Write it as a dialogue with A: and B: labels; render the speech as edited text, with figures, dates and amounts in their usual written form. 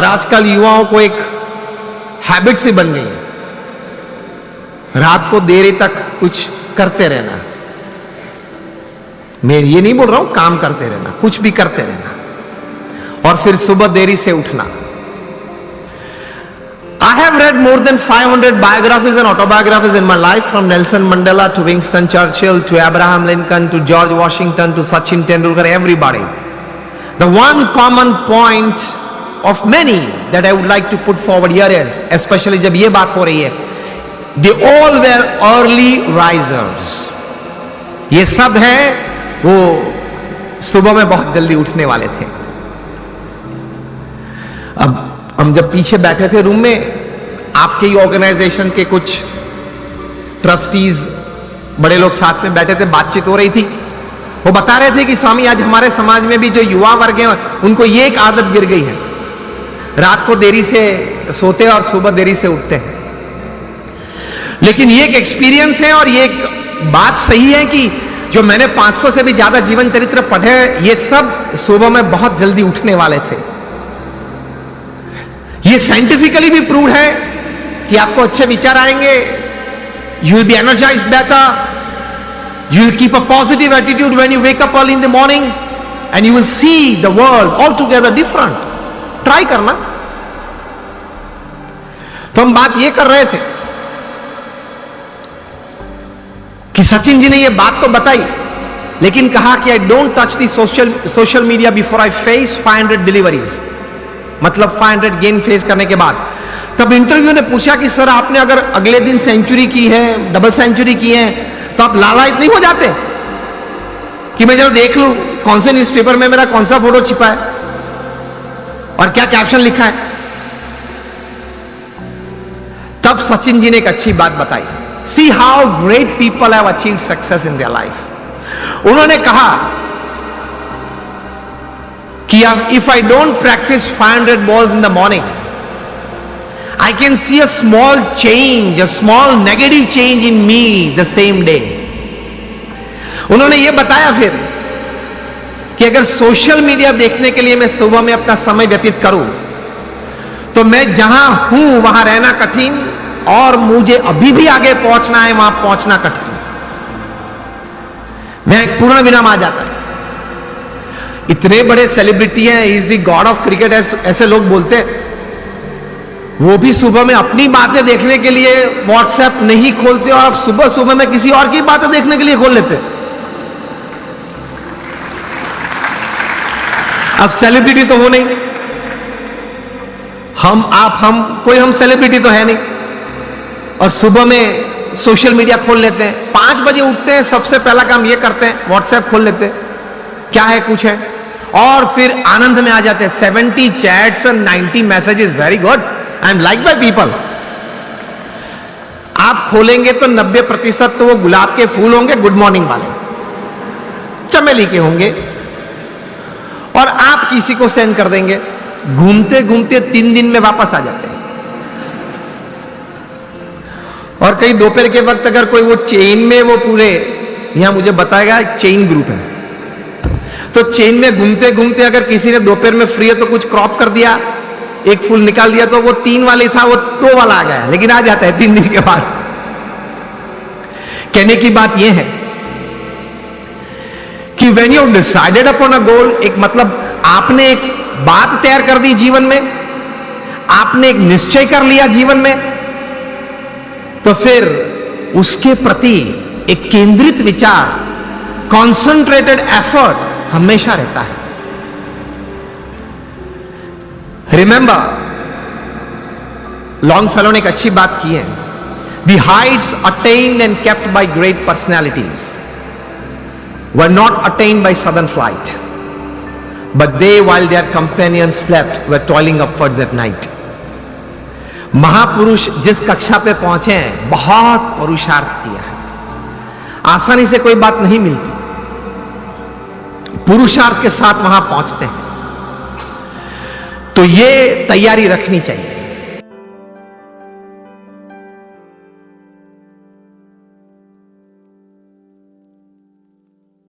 A: आजकल युवाओं को एक हैबिट सी बन गई है, रात को देर तक कुछ करते रहना। मैं ये नहीं बोल रहा हूं काम करते रहना, कुछ भी करते रहना और फिर सुबह देरी से उठना। I have read more than 500 biographies and autobiographies in my life, from Nelson Mandela to Winston Churchill to Abraham Lincoln to George Washington to Sachin Tendulkar, everybody. The one common point of many that I would like to put forward here is, especially जब ये बात हो रही है, they all were early risers. ये सब है वो सुबह में बहुत जल्दी उठने वाले थे। अब हम जब पीछे बैठे थे रूम में, आपके ही ऑर्गेनाइजेशन के कुछ ट्रस्टीज बड़े लोग साथ में बैठे थे, बातचीत हो रही थी। वो बता रहे थे कि स्वामी आज हमारे समाज में भी जो युवा वर्ग है उनको ये एक आदत गिर गई है, रात को देरी से सोते हैं और सुबह देरी से उठते हैं। लेकिन ये एक एक्सपीरियंस है और ये एक बात सही है कि जो मैंने 500 से भी ज्यादा जीवन चरित्र पढ़े, ये सब सुबह में बहुत जल्दी उठने वाले थे। ये साइंटिफिकली भी प्रूव है कि आपको अच्छे विचार आएंगे, you will be energised better, you will keep a positive attitude when you wake up early in the morning and you will see the world all together different. Try करना। तो हम बात ये कर रहे थे कि सचिन जी ने ये बात तो बताई, लेकिन कहा कि I don't touch the social media before I face 500 deliveries, मतलब 500 गेन फेस करने के बाद। तब इंटरव्यू ने पूछा कि सर आपने अगर अगले दिन सेंचुरी की है, डबल सेंचुरी की है, तो आप लालायित नहीं हो जाते कि मैं जरा देख लूं कौन से न्यूज़पेपर में मेरा कौन सा फोटो छिपा है और क्या कैप्शन लिखा है। तब सचिन जी ने एक अच्छी बात बताई, see how great people have achieved success in their life. उन्होंने कहा कि if I don't practice 500 balls in the morning, I can see a small change, a small negative change in me the same day. उन्होंने ये बताया फिर कि अगर social media देखने के लिए मैं सुबह में अपना समय व्यतीत करूं, तो मैं जहां हूं वहां रहना कठिन और मुझे अभी भी आगे पहुंचना है, वहां पहुंचना कठिन। मैं एक पूर्ण विराम आ जाता है। इतने बड़े सेलिब्रिटी हैं, is the God of cricket ऐसे लोग बोलते हैं, वो भी सुबह में अपनी बातें देखने के लिए व्हाट्सएप नहीं खोलते और अब सुबह सुबह में किसी और की बातें देखने के लिए खोल लेते। अब सेलिब्रिटी तो हो नहीं, हम कोई हम सेलिब्रिटी तो है नहीं, और सुबह में सोशल मीडिया खोल लेते हैं। 5 बजे उठते हैं, सबसे पहला काम ये करते हैं व्हाट्सएप खोल लेते हैं, क्या है कुछ है, और फिर आनंद में आ जाते हैं। 70 चैट्स और 90 messages, very good, I am like by people. आप खोलेंगे तो 90% तो वो गुलाब के फूल होंगे, गुड मॉर्निंग वाले, चमेली के होंगे, और आप किसी को सेंड कर देंगे। घूमते घूमते 3 दिन में वापस आ जाते हैं। और कई दोपहर के वक्त अगर कोई वो चेन में, वो पूरे यहां मुझे बताएगा चेन ग्रुप है, तो चेन में घूमते घूमते अगर किसी ने दोपहर में फ्री है तो कुछ क्रॉप कर दिया, एक फूल निकाल दिया, तो वो 3 वाली था वो 2 वाला आ गया, लेकिन आ जाता है 3 दिन के बाद। कहने की बात यह है कि when you decided upon a goal, एक मतलब आपने एक बात तैयार कर दी जीवन में, आपने एक निश्चय कर लिया जीवन में, तो फिर उसके प्रति एक केंद्रित विचार, कॉन्सेंट्रेटेड एफर्ट हमेशा रहता है। रिमेंबर, लॉन्गफेलो ने एक अच्छी बात की है, the heights attend and kept by great personalities were not attend by sudden flight, but they while their companions slept were toiling upwards at night. महापुरुष जिस कक्षा पे पहुंचे हैं, बहुत पुरुषार्थ किया है, आसानी से कोई बात नहीं मिलती, पुरुषार्थ के साथ वहां पहुंचते हैं। तो ये तैयारी रखनी चाहिए।